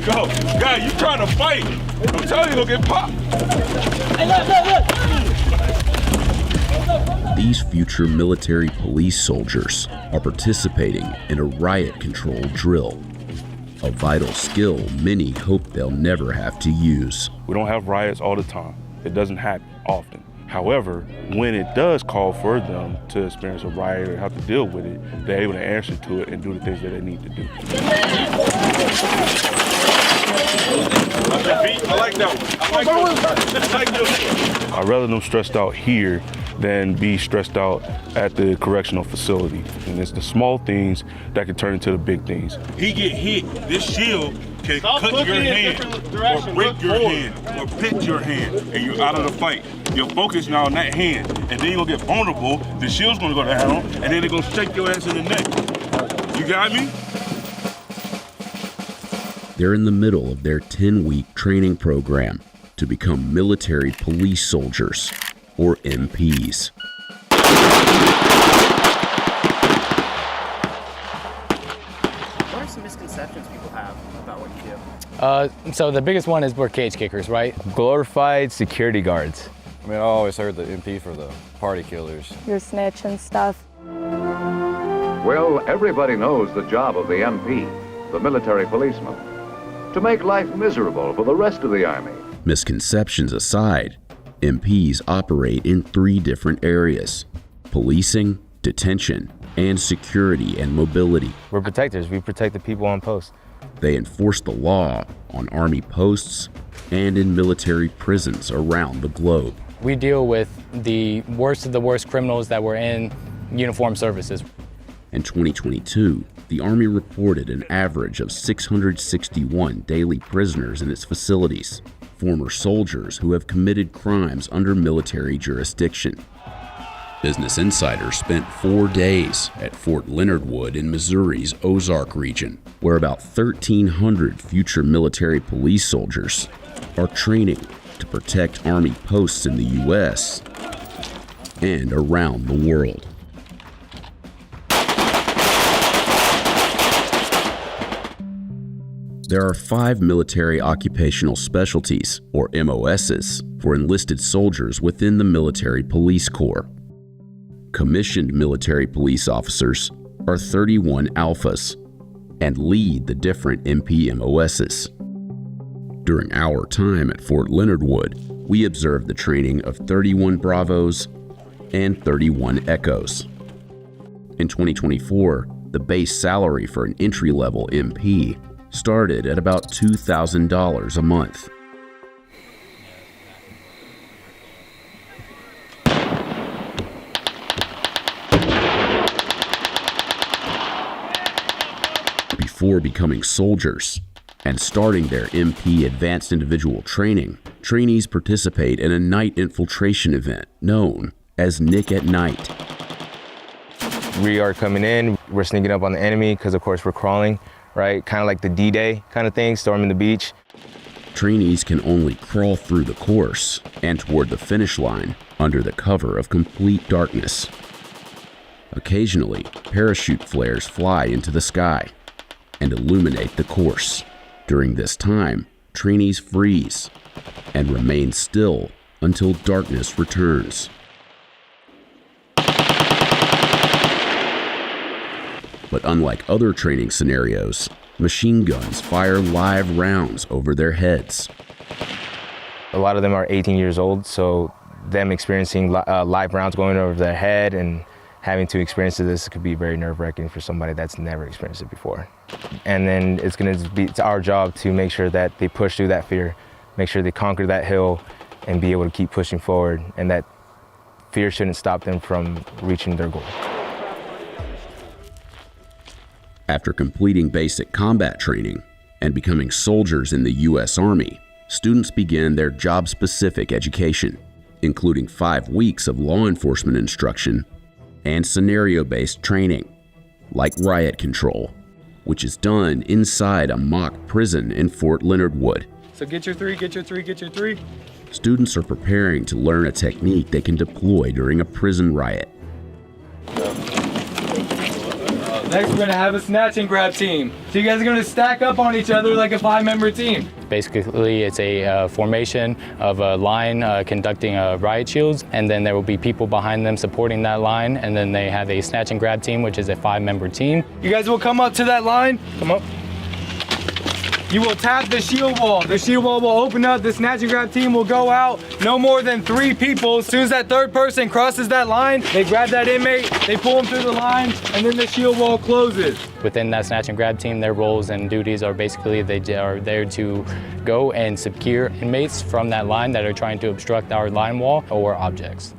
go. Guy, you trying to fight. I'm telling you, you'll get popped. Hey, look. These future military police soldiers are participating in a riot control drill, a vital skill many hope they'll never have to use. We don't have riots all the time. It doesn't happen often. However, when it does call for them to experience a riot or have to deal with it, they're able to answer to it and do the things that they need to do. I like that one. I'd rather them stressed out here than be stressed out at the correctional facility. And it's the small things that can turn into the big things. He get hit, this shield can cut your hand, or break your hand, or pinch your hand, and you're out of the fight. You're focused now on that hand, and then you're gonna get vulnerable, the shield's gonna go down, and then they're gonna shake your ass in the neck. You got me? They're in the middle of their 10-week training program to become military police soldiers, or MPs. What are some misconceptions people have about what you do? So the biggest one is we're cage kickers, right? Glorified security guards. I mean, I always heard the MP for the party killers. Your snitch and stuff. Well, everybody knows the job of the MP, the military policeman, to make life miserable for the rest of the Army. Misconceptions aside, MPs operate in 3 different areas: policing, detention, and security and mobility. We're protectors. We protect the people on post. They enforce the law on Army posts and in military prisons around the globe. We deal with the worst of the worst criminals that were in uniformed services. In 2022, the Army reported an average of 661 daily prisoners in its facilities, former soldiers who have committed crimes under military jurisdiction. Business Insider spent 4 days at Fort Leonard Wood in Missouri's Ozark region, where about 1,300 future military police soldiers are training to protect Army posts in the U.S. and around the world. There are 5 military occupational specialties, or MOSs, for enlisted soldiers within the Military Police Corps. Commissioned military police officers are 31 alphas and lead the different MP MOSs. During our time at Fort Leonard Wood, we observed the training of 31 Bravos and 31 Echoes. In 2024, the base salary for an entry-level MP started at about $2,000 a month. Before becoming soldiers and starting their MP Advanced Individual Training, trainees participate in a night infiltration event known as Nick at Night. We are coming in, we're sneaking up on the enemy because of course we're crawling, right? Kind of like the D-Day kind of thing, storming the beach. Trainees can only crawl through the course and toward the finish line under the cover of complete darkness. Occasionally, parachute flares fly into the sky and illuminate the course. During this time, trainees freeze and remain still until darkness returns. But unlike other training scenarios, machine guns fire live rounds over their heads. A lot of them are 18 years old, so them experiencing live rounds going over their head and having to experience this could be very nerve-wracking for somebody that's never experienced it before. And then it's our job to make sure that they push through that fear, make sure they conquer that hill and be able to keep pushing forward, and that fear shouldn't stop them from reaching their goal. After completing basic combat training and becoming soldiers in the U.S. Army, students begin their job-specific education, including 5 weeks of law enforcement instruction and scenario-based training, like riot control, which is done inside a mock prison in Fort Leonard Wood. So get your 3, get your 3, get your 3. Students are preparing to learn a technique they can deploy during a prison riot. Next, we're gonna have a snatch and grab team. So you guys are gonna stack up on each other like a 5-member team. Basically, it's a formation of a line conducting riot shields, and then there will be people behind them supporting that line, and then they have a snatch and grab team, which is a 5-member team. You guys will come up to that line. Come up. You will tap the shield wall. The shield wall will open up. The snatch and grab team will go out. No more than 3 people. As soon as that third person crosses that line, they grab that inmate, they pull him through the line, and then the shield wall closes. Within that snatch and grab team, their roles and duties are basically they are there to go and secure inmates from that line that are trying to obstruct our line wall or objects.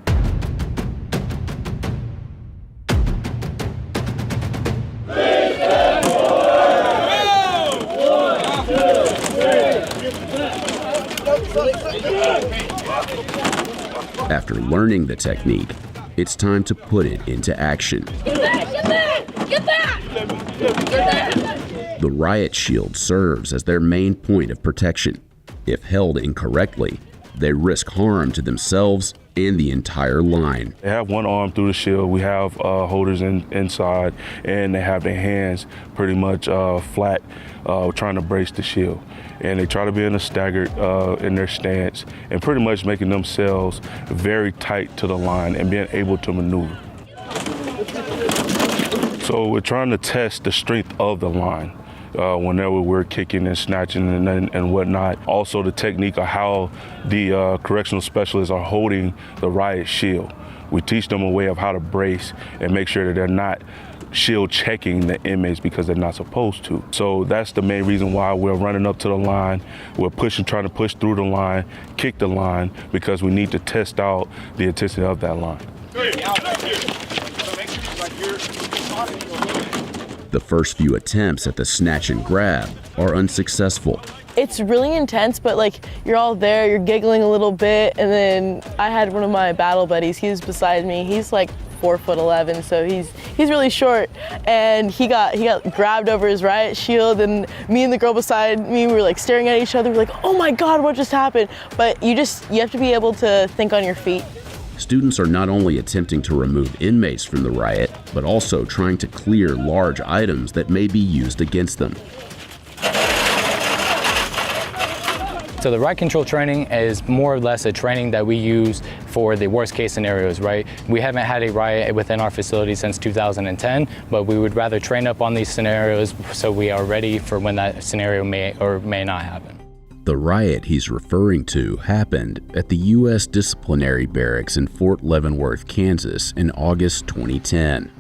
After learning the technique, it's time to put it into action. Get back! Get back! Get back! Get back! The riot shield serves as their main point of protection. If held incorrectly, they risk harm to themselves and the entire line. They have one arm through the shield. We have holders inside, and they have their hands pretty much flat, trying to brace the shield. And they try to be in a staggered in their stance and pretty much making themselves very tight to the line and being able to maneuver. So we're trying to test the strength of the line whenever we're kicking and snatching and whatnot. Also the technique of how the correctional specialists are holding the riot shield. We teach them a way of how to brace and make sure that they're not shield checking the inmates because they're not supposed to. So that's the main reason why we're running up to the line. We're trying to push through the line, kick the line, because we need to test out the intensity of that line. The first few attempts at the snatch and grab are unsuccessful. It's really intense, but like you're all there, you're giggling a little bit, and then I had one of my battle buddies, he was beside me. He's like 4'11", so he's really short, and he got grabbed over his riot shield, and me and the girl beside me were like staring at each other, we're like, oh my God, what just happened? But you have to be able to think on your feet. Students are not only attempting to remove inmates from the riot, but also trying to clear large items that may be used against them. So the riot control training is more or less a training that we use for the worst case scenarios, right? We haven't had a riot within our facility since 2010, but we would rather train up on these scenarios so we are ready for when that scenario may or may not happen. The riot he's referring to happened at the U.S. Disciplinary Barracks in Fort Leonard Wood, Kansas in August 2010.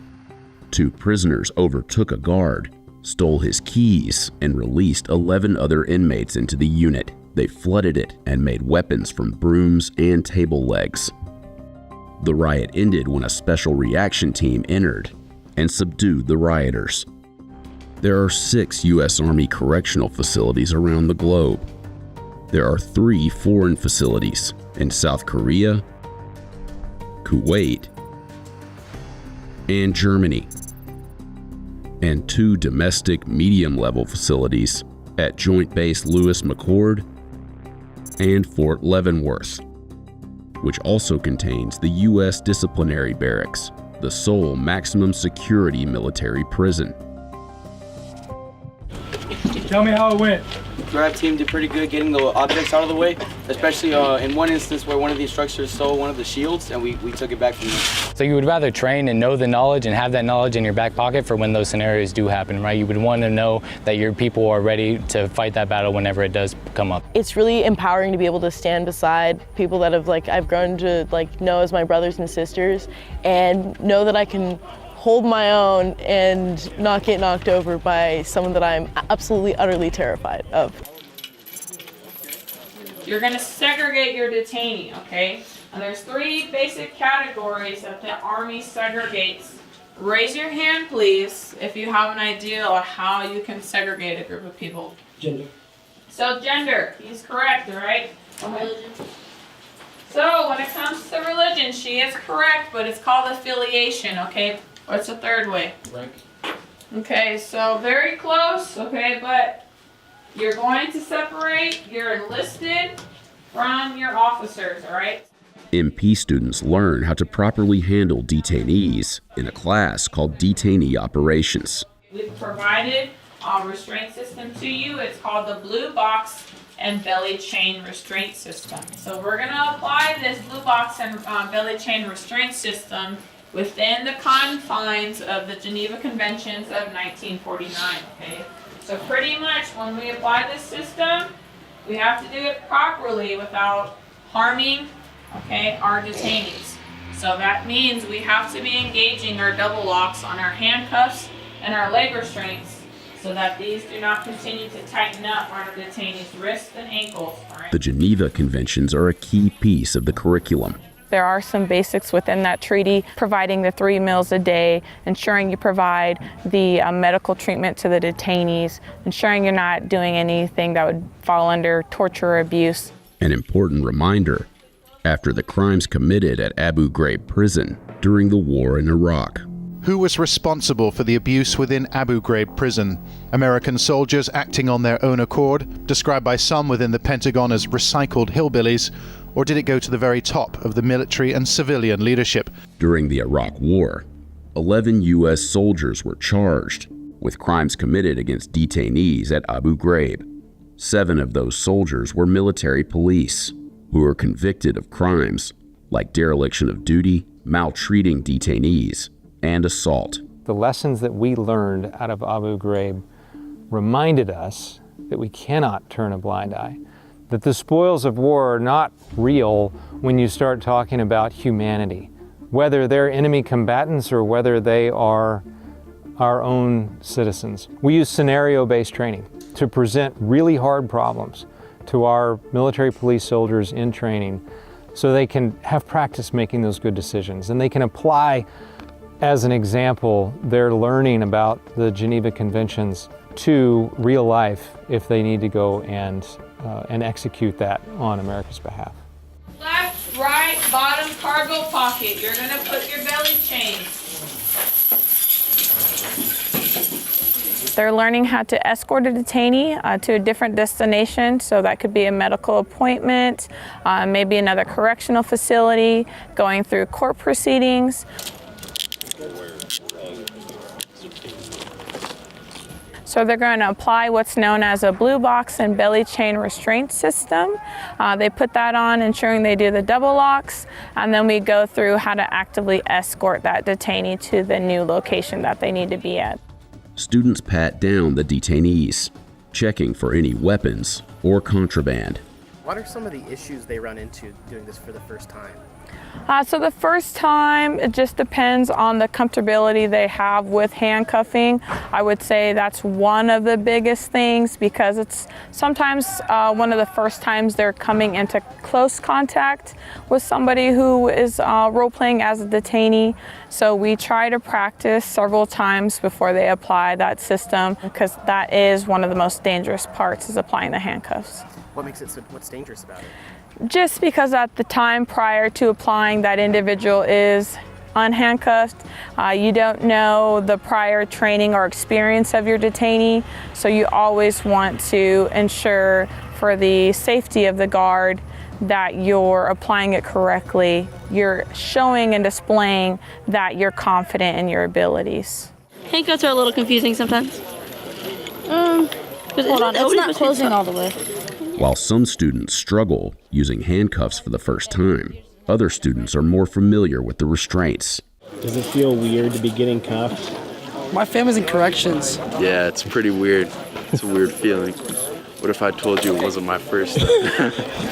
2 prisoners overtook a guard, stole his keys, and released 11 other inmates into the unit. They flooded it and made weapons from brooms and table legs. The riot ended when a special reaction team entered and subdued the rioters. There are 6 U.S. Army correctional facilities around the globe. There are 3 foreign facilities in South Korea, Kuwait, and Germany, and 2 domestic medium-level facilities at Joint Base Lewis McChord and Fort Leavenworth, which also contains the U.S. Disciplinary Barracks, the sole maximum security military prison. Tell me how it went. Grab team did pretty good getting the objects out of the way, especially in one instance where one of the instructors stole one of the shields and we took it back from them. So you would rather train and know the knowledge and have that knowledge in your back pocket for when those scenarios do happen, right? You would want to know that your people are ready to fight that battle whenever it does come up. It's really empowering to be able to stand beside people that I've grown to know as my brothers and sisters, and know that I can hold my own and not get knocked over by someone that I'm absolutely, utterly terrified of. You're gonna segregate your detainee, okay? And there's 3 basic categories that the Army segregates. Raise your hand, please, if you have an idea of how you can segregate a group of people. Gender. So gender, he's correct, right? Religion. So when it comes to religion, she is correct, but it's called affiliation, okay? What's the third way? Rank. Okay, so very close, okay, but you're going to separate your enlisted from your officers, all right? MP students learn how to properly handle detainees in a class called Detainee Operations. We've provided a restraint system to you. It's called the blue box and belly chain restraint system. So we're gonna apply this blue box and belly chain restraint system within the confines of the Geneva Conventions of 1949, okay? So pretty much when we apply this system, we have to do it properly without harming, okay, our detainees. So that means we have to be engaging our double locks on our handcuffs and our leg restraints so that these do not continue to tighten up on our detainees' wrists and ankles. The Geneva Conventions are a key piece of the curriculum. There are some basics within that treaty, providing the 3 meals a day, ensuring you provide the medical treatment to the detainees, ensuring you're not doing anything that would fall under torture or abuse. An important reminder after the crimes committed at Abu Ghraib prison during the war in Iraq. Who was responsible for the abuse within Abu Ghraib prison? American soldiers acting on their own accord, described by some within the Pentagon as recycled hillbillies, or did it go to the very top of the military and civilian leadership? During the Iraq War, 11 U.S. soldiers were charged with crimes committed against detainees at Abu Ghraib. 7 of those soldiers were military police who were convicted of crimes like dereliction of duty, maltreating detainees, and assault. The lessons that we learned out of Abu Ghraib reminded us that we cannot turn a blind eye, that the spoils of war are not real when you start talking about humanity, whether they're enemy combatants or whether they are our own citizens. We use scenario-based training to present really hard problems to our military police soldiers in training so they can have practice making those good decisions and they can apply, as an example, their learning about the Geneva Conventions to real life if they need to go and execute that on America's behalf. Left, right, bottom cargo pocket. You're gonna put your belly chain. They're learning how to escort a detainee to a different destination. So that could be a medical appointment, maybe another correctional facility, going through court proceedings. So they're going to apply what's known as a blue box and belly chain restraint system. They put that on, ensuring they do the double locks, and then we go through how to actively escort that detainee to the new location that they need to be at. Students pat down the detainees, checking for any weapons or contraband. What are some of the issues they run into doing this for the first time? So the first time, it just depends on the comfortability they have with handcuffing. I would say that's one of the biggest things because it's sometimes one of the first times they're coming into close contact with somebody who is role-playing as a detainee. So we try to practice several times before they apply that system because that is one of the most dangerous parts, is applying the handcuffs. What's dangerous about it? Just because at the time prior to applying, that individual is unhandcuffed. You don't know the prior training or experience of your detainee, so you always want to ensure for the safety of the guard that you're applying it correctly. You're showing and displaying that you're confident in your abilities. Handcuffs are a little confusing sometimes. Hold on, it's not closing all the way. While some students struggle using handcuffs for the first time, other students are more familiar with the restraints. Does it feel weird to be getting cuffed? My family's in corrections. Yeah, it's pretty weird. It's a weird feeling. What if I told you it wasn't my first?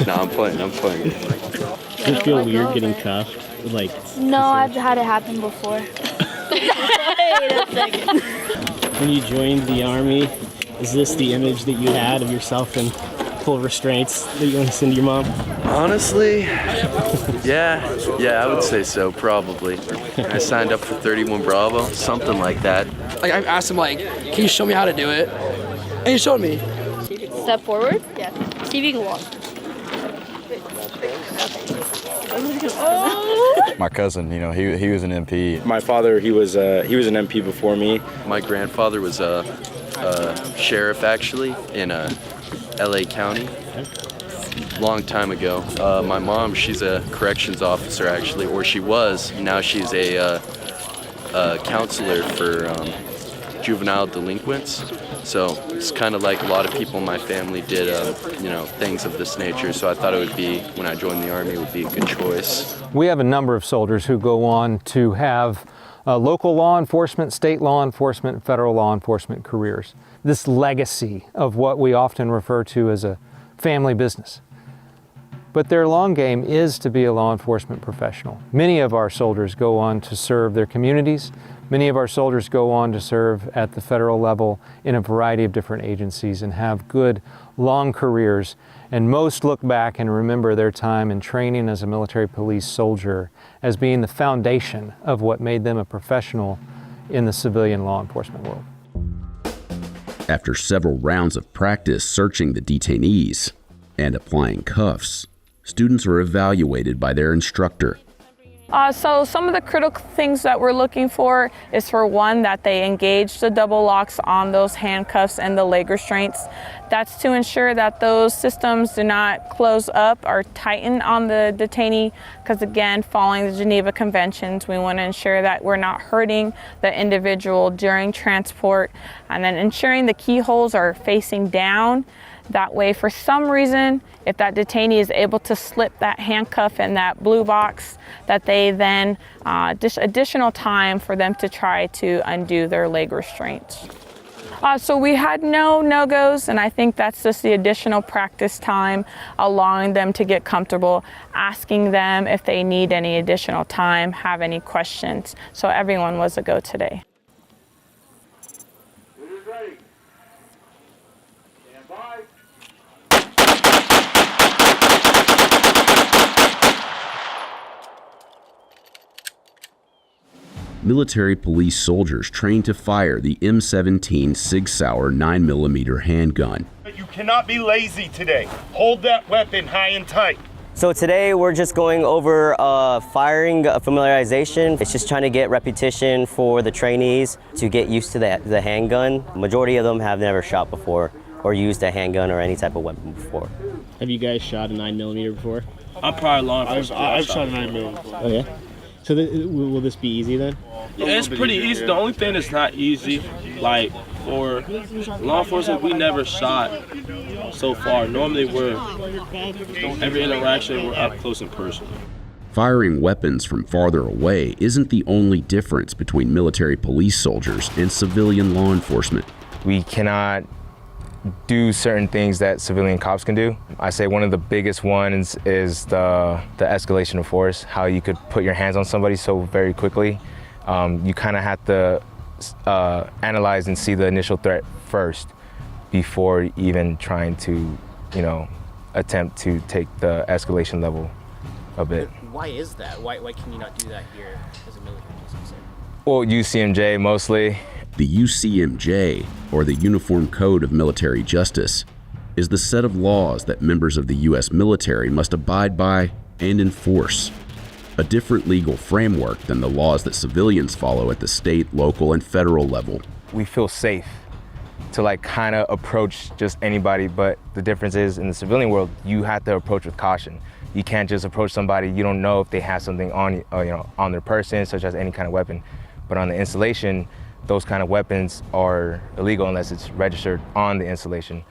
No, I'm playing. Does it feel weird getting cuffed? No, I've had it happen before. Wait a second. When you joined the Army, is this the image that you had of yourself in full restraints that you want to send to your mom? Honestly, yeah, I would say so, probably. I signed up for 31 Bravo, something like that. I asked him, can you show me how to do it? And he showed me. Step forward. Yeah. See if you can walk. My cousin, he was an MP. My father, he was an MP before me. My grandfather was a sheriff, actually, in LA County. long time ago. My mom, she's a corrections officer actually, or she was. Now she's a counselor for juvenile delinquents. So it's kind of like a lot of people in my family did, things of this nature. So I thought it would be, when I joined the Army, it would be a good choice. We have a number of soldiers who go on to have local law enforcement, state law enforcement, federal law enforcement careers. This legacy of what we often refer to as a family business. But their long game is to be a law enforcement professional. Many of our soldiers go on to serve their communities. Many of our soldiers go on to serve at the federal level in a variety of different agencies and have good, long careers. And most look back and remember their time in training as a military police soldier as being the foundation of what made them a professional in the civilian law enforcement world. After several rounds of practice searching the detainees and applying cuffs, students are evaluated by their instructor. So some of the critical things that we're looking for is, for one, that they engage the double locks on those handcuffs and the leg restraints. That's to ensure that those systems do not close up or tighten on the detainee, because again, following the Geneva Conventions, we want to ensure that we're not hurting the individual during transport, and then ensuring the keyholes are facing down. That way, for some reason, if that detainee is able to slip that handcuff in that blue box, that they then just additional time for them to try to undo their leg restraints. So we had no no-goes, and I think that's just the additional practice time, allowing them to get comfortable, asking them if they need any additional time, have any questions. So everyone was a go today. Military police soldiers trained to fire the M17 Sig Sauer 9mm handgun. You cannot be lazy today. Hold that weapon high and tight. So today we're just going over firing familiarization. It's just trying to get repetition for the trainees to get used to the handgun. Majority of them have never shot before or used a handgun or any type of weapon before. Have you guys shot a 9mm before? I'm probably law enforcement. I've shot a 9mm before. Oh yeah? So will this be easy then? Yeah, it's pretty easy. The only thing that's not easy, like for law enforcement, we never shot so far. Normally every interaction we're up close and personal. Firing weapons from farther away isn't the only difference between military police soldiers and civilian law enforcement. We cannot do certain things that civilian cops can do. I say one of the biggest ones is the escalation of force, how you could put your hands on somebody so very quickly. You kind of have to analyze and see the initial threat first before even trying to, attempt to take the escalation level a bit. Why is that? Why can you not do that here as a military police officer? Well, USAMPS mostly. The USAMPS, or the Uniform Code of Military Justice, is the set of laws that members of the U.S. military must abide by and enforce. A different legal framework than the laws that civilians follow at the state, local, and federal level. We feel safe to kind of approach just anybody, but the difference is in the civilian world, you have to approach with caution. You can't just approach somebody, you don't know if they have something on, on their person, such as any kind of weapon. But on the installation, those kind of weapons are illegal unless it's registered on the installation.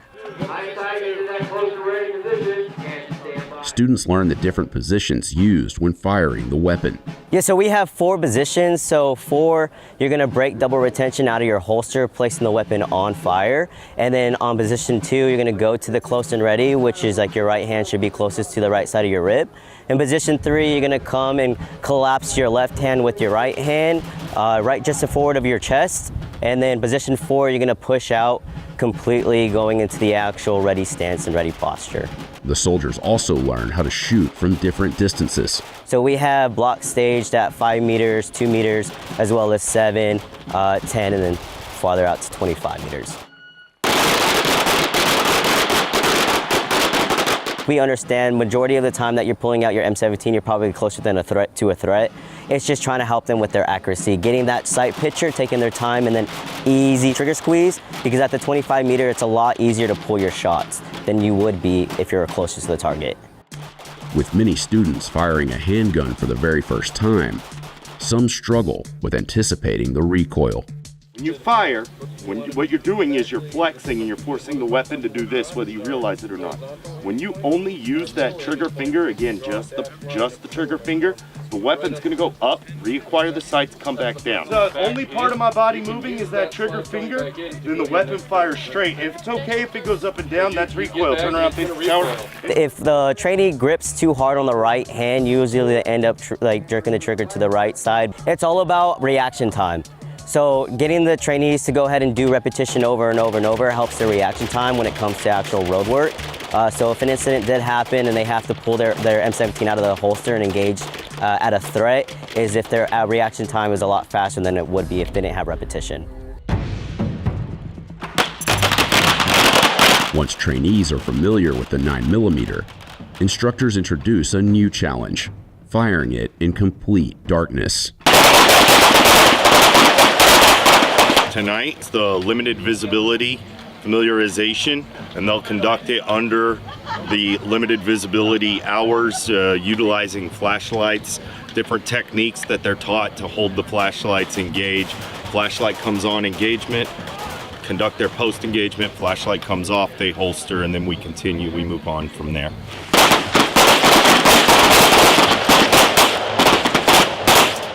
Students learn the different positions used when firing the weapon. Yeah, so we have 4 positions. So 4, you're gonna break double retention out of your holster, placing the weapon on fire. And then on position 2, you're gonna go to the close and ready, which is like your right hand should be closest to the right side of your rib. In position 3, you're gonna come and collapse your left hand with your right hand, right just forward of your chest. And then position 4, you're gonna push out completely, going into the actual ready stance and ready posture. The soldiers also learn how to shoot from different distances. So we have blocks staged at 5 meters, 2 meters, as well as 7, 10, and then farther out to 25 meters. We understand majority of the time that you're pulling out your M17, you're probably closer than a threat to a threat. It's just trying to help them with their accuracy, getting that sight picture, taking their time, and then easy trigger squeeze, because at the 25 meter, it's a lot easier to pull your shots than you would be if you're closest to the target. With many students firing a handgun for the very first time, some struggle with anticipating the recoil. When you fire, what you're doing is you're flexing and you're forcing the weapon to do this, whether you realize it or not. When you only use that trigger finger, again, just the trigger finger, the weapon's gonna go up, reacquire the sights, come back down. The only part of my body moving is that trigger finger, then the weapon fires straight. If it's okay if it goes up and down, that's recoil. Turn around, face the tower. If the trainee grips too hard on the right hand, you usually end up jerking the trigger to the right side. It's all about reaction time. So getting the trainees to go ahead and do repetition over and over and over helps their reaction time when it comes to actual road work. So if an incident did happen and they have to pull their M17 out of the holster and engage at a threat, is if their reaction time is a lot faster than it would be if they didn't have repetition. Once trainees are familiar with the 9mm, instructors introduce a new challenge, firing it in complete darkness. Tonight, it's the limited visibility familiarization, and they'll conduct it under the limited visibility hours, utilizing flashlights, different techniques that they're taught to hold the flashlights engaged. Flashlight comes on, engagement, conduct their post-engagement, flashlight comes off, they holster, and then we continue, we move on from there.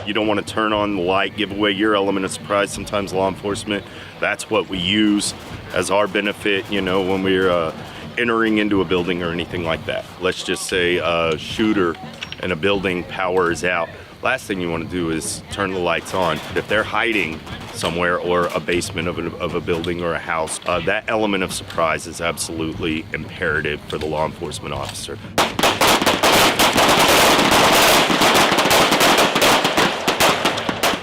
You don't want to turn on the light, give away your element of surprise. Sometimes law enforcement, that's what we use as our benefit, you know, when we're entering into a building or anything like that. Let's just say a shooter in a building, power is out. Last thing you want to do is turn the lights on. If they're hiding somewhere or a basement of a building or a house, that element of surprise is absolutely imperative for the law enforcement officer.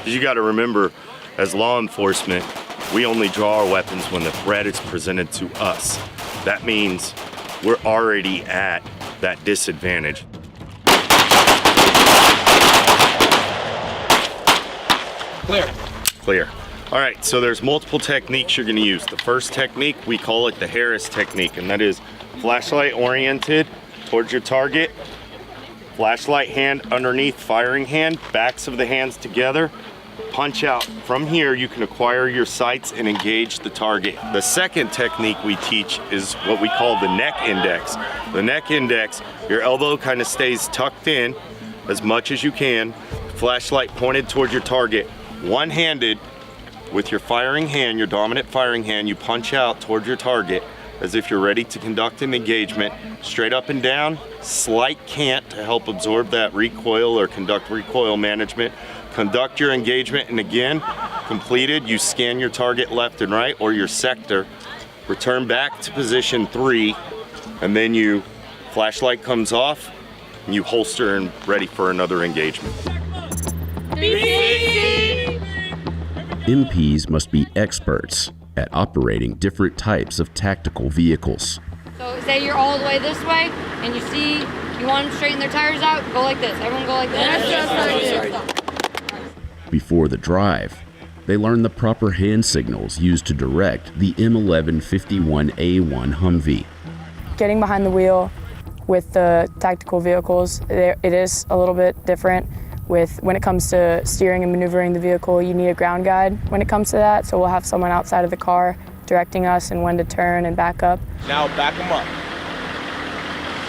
You got to remember, as law enforcement, we only draw our weapons when the threat is presented to us. That means we're already at that disadvantage. Clear. Clear. All right, so there's multiple techniques you're going to use. The first technique, we call it the Harris technique, and that is flashlight oriented towards your target, flashlight hand underneath firing hand, backs of the hands together, punch out. From here, you can acquire your sights and engage the target. The second technique we teach is what we call the neck index. The neck index, your elbow kind of stays tucked in as much as you can, flashlight pointed towards your target. One-handed, with your firing hand, your dominant firing hand, you punch out towards your target as if you're ready to conduct an engagement, straight up and down, slight cant to help absorb that recoil or conduct recoil management. Conduct your engagement, and again, completed, you scan your target left and right or your sector, return back to position 3, and then you, flashlight comes off, and you holster and ready for another engagement. MPs must be experts at operating different types of tactical vehicles. So say you're all the way this way, and you see you want them to straighten their tires out, go like this. Everyone go like this. Before the drive, they learn the proper hand signals used to direct the M1151A1 Humvee. Getting behind the wheel with the tactical vehicles, it is a little bit different. When it comes to steering and maneuvering the vehicle, you need a ground guide when it comes to that, so we'll have someone outside of the car directing us and when to turn and back up. Now back them up.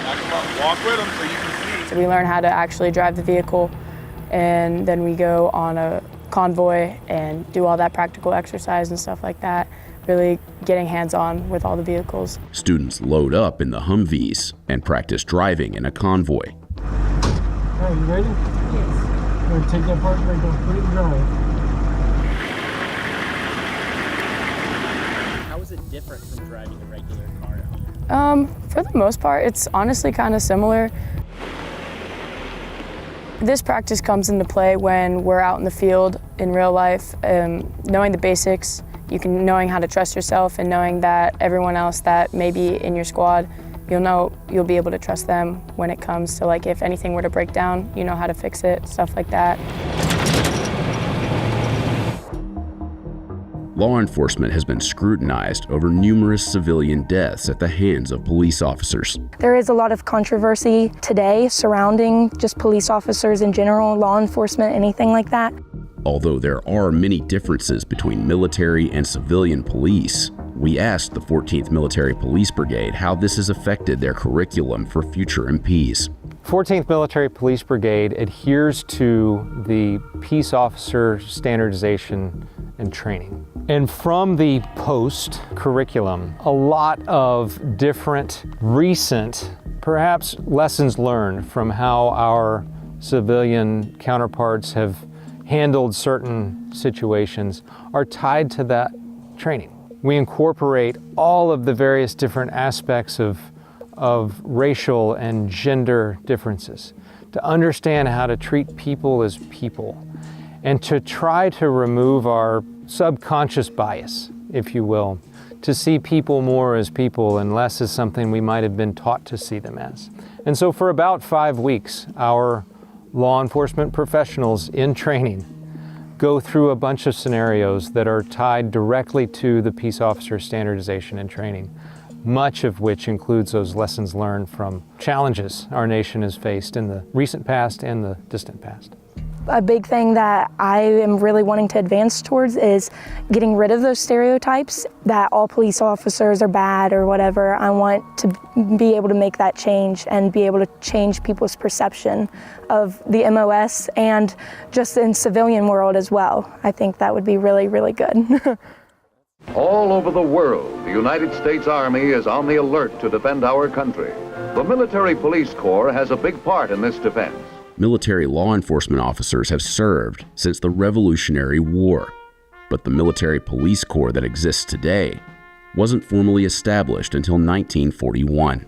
Back them up. Walk with them so you can see. So we learn how to actually drive the vehicle, and then we go on a convoy and do all that practical exercise and stuff like that, really getting hands-on with all the vehicles. Students load up in the Humvees and practice driving in a convoy. Are you ready? Yes. We're gonna take that part, we're gonna put it in drive. How is it different from driving a regular car? For the most part, it's honestly kind of similar. This practice comes into play when we're out in the field in real life, knowing the basics, knowing how to trust yourself, and knowing that everyone else that may be in your squad you'll be able to trust them when it comes to, like, if anything were to break down, you know how to fix it, stuff like that. Law enforcement has been scrutinized over numerous civilian deaths at the hands of police officers. There is a lot of controversy today surrounding just police officers in general, law enforcement, anything like that. Although there are many differences between military and civilian police, we asked the 14th Military Police Brigade how this has affected their curriculum for future MPs. 14th Military Police Brigade adheres to the Peace Officer Standardization and Training. And from the post curriculum, a lot of different recent, perhaps lessons learned from how our civilian counterparts have handled certain situations are tied to that training. We incorporate all of the various different aspects of racial and gender differences to understand how to treat people as people and to try to remove our subconscious bias, if you will, to see people more as people and less as something we might have been taught to see them as. And so for about 5 weeks, our law enforcement professionals in training go through a bunch of scenarios that are tied directly to the Peace Officer Standardization and Training, much of which includes those lessons learned from challenges our nation has faced in the recent past and the distant past. A big thing that I am really wanting to advance towards is getting rid of those stereotypes that all police officers are bad or whatever. I want to be able to make that change and be able to change people's perception of the MOS and just in civilian world as well. I think that would be really, really good. All over the world, the United States Army is on the alert to defend our country. The Military Police Corps has a big part in this defense. Military law enforcement officers have served since the Revolutionary War, but the Military Police Corps that exists today wasn't formally established until 1941.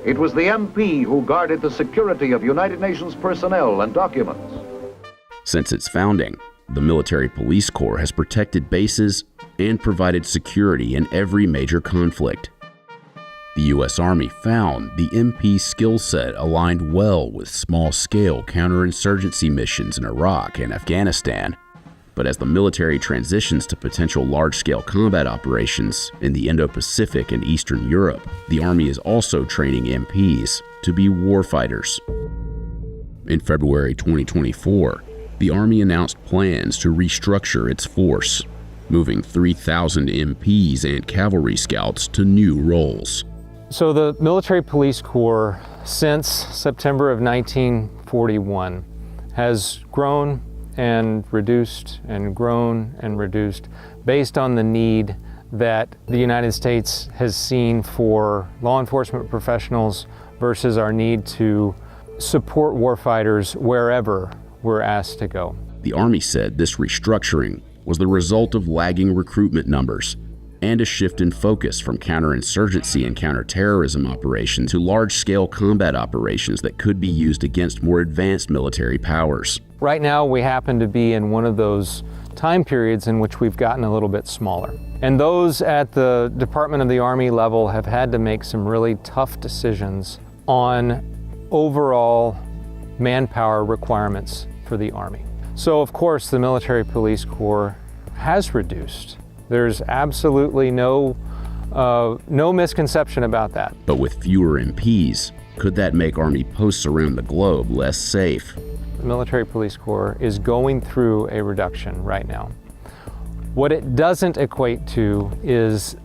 It was the MP who guarded the security of United Nations personnel and documents. Since its founding, the Military Police Corps has protected bases and provided security in every major conflict. The U.S. Army found the MP skill set aligned well with small-scale counterinsurgency missions in Iraq and Afghanistan. But as the military transitions to potential large-scale combat operations in the Indo-Pacific and Eastern Europe, the Army is also training MPs to be warfighters. In February 2024, the Army announced plans to restructure its force, moving 3,000 MPs and cavalry scouts to new roles. So the Military Police Corps, since September of 1941, has grown and reduced and grown and reduced based on the need that the United States has seen for law enforcement professionals versus our need to support warfighters wherever we're asked to go. The Army said this restructuring was the result of lagging recruitment numbers and a shift in focus from counterinsurgency and counterterrorism operations to large-scale combat operations that could be used against more advanced military powers. Right now, we happen to be in one of those time periods in which we've gotten a little bit smaller. And those at the Department of the Army level have had to make some really tough decisions on overall manpower requirements for the Army. So, of course, the Military Police Corps has reduced. There's absolutely no misconception about that. But with fewer MPs, could that make Army posts around the globe less safe? The Military Police Corps is going through a reduction right now. What it doesn't equate to is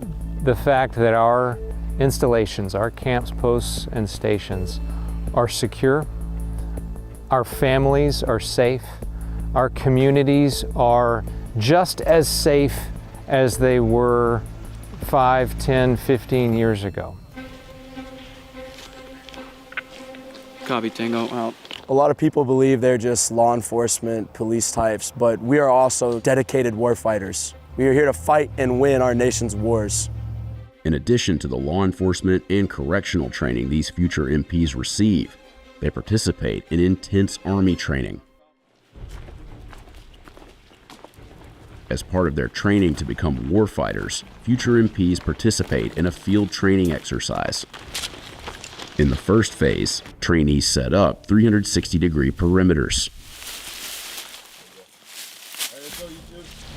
the fact that our installations, our camps, posts, and stations are secure, our families are safe, our communities are just as safe as they were 5, 10, 15 years ago. Copy, Tango, out. A lot of people believe they're just law enforcement, police types, but we are also dedicated warfighters. We are here to fight and win our nation's wars. In addition to the law enforcement and correctional training these future MPs receive, they participate in intense Army training. As part of their training to become warfighters, future MPs participate in a field training exercise. In the first phase, trainees set up 360-degree perimeters.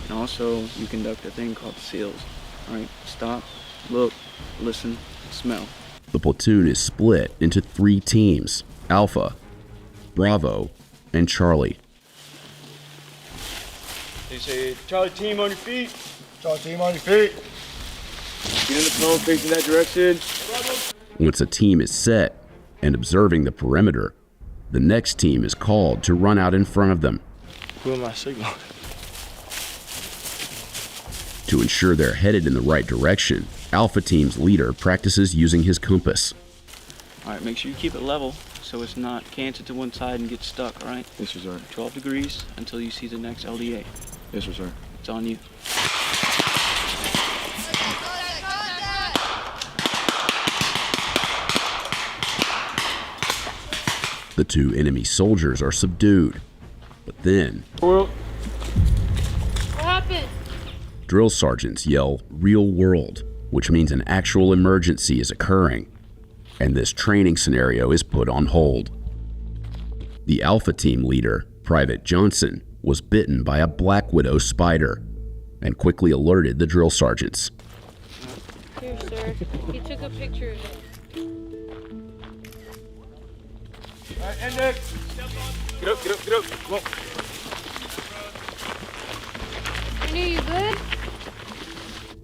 And also, you conduct a thing called SEALs. All right, stop, look, listen, smell. The platoon is split into 3 teams: Alpha, Bravo, and Charlie. They say, Charlie team on your feet. Charlie team on your feet. Get in the zone facing that direction. Once a team is set and observing the perimeter, the next team is called to run out in front of them. Who am I signaling? To ensure they're headed in the right direction, Alpha Team's leader practices using his compass. All right, make sure you keep it level so it's not canted to one side and get stuck, all right? Yes, sir. 12 degrees until you see the next LDA. Yes, sir. It's on you. The 2 enemy soldiers are subdued, but then What happened? drill sergeants yell "real world," which means an actual emergency is occurring, and this training scenario is put on hold. The Alpha Team leader, Private Johnson, was bitten by a black widow spider and quickly alerted the drill sergeants. Here, sir. He took a picture of it. All right, Index. Get up, get up, get up. Come on. Are you good?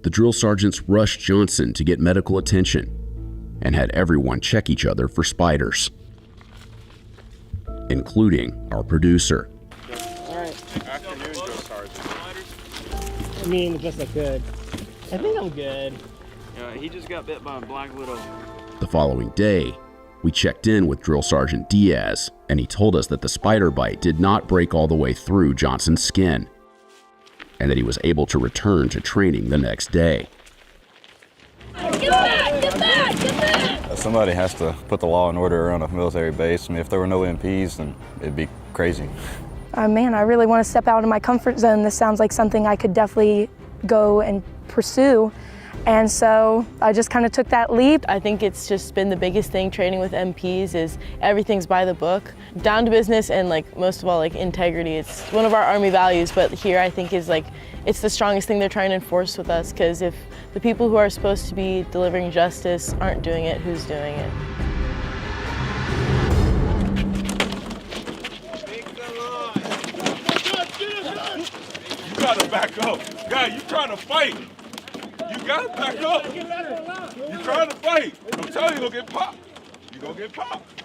The drill sergeants rushed Johnson to get medical attention and had everyone check each other for spiders, including our producer. All right. Afternoon, drill sergeant. I mean, the best I could. I think I'm good. Yeah, he just got bit by a black widow. The following day, we checked in with Drill Sergeant Diaz, and he told us that the spider bite did not break all the way through Johnson's skin, and that he was able to return to training the next day. Get back! Get back! Get back! Somebody has to put the law and order around a military base. I mean, if there were no MPs, then it'd be crazy. Man, I really want to step out of my comfort zone. This sounds like something I could definitely go and pursue. And so I just kind of took that leap. I think it's just been the biggest thing training with MPs is everything's by the book, down to business, and like most of all like integrity. It's one of our Army values, but here I think is like it's the strongest thing they're trying to enforce with us, because if the people who are supposed to be delivering justice aren't doing it, who's doing it? You gotta back up. Guy, you trying to fight. You gotta back up. You trying to fight. I'm telling you, you're gonna get popped. You're gonna get popped.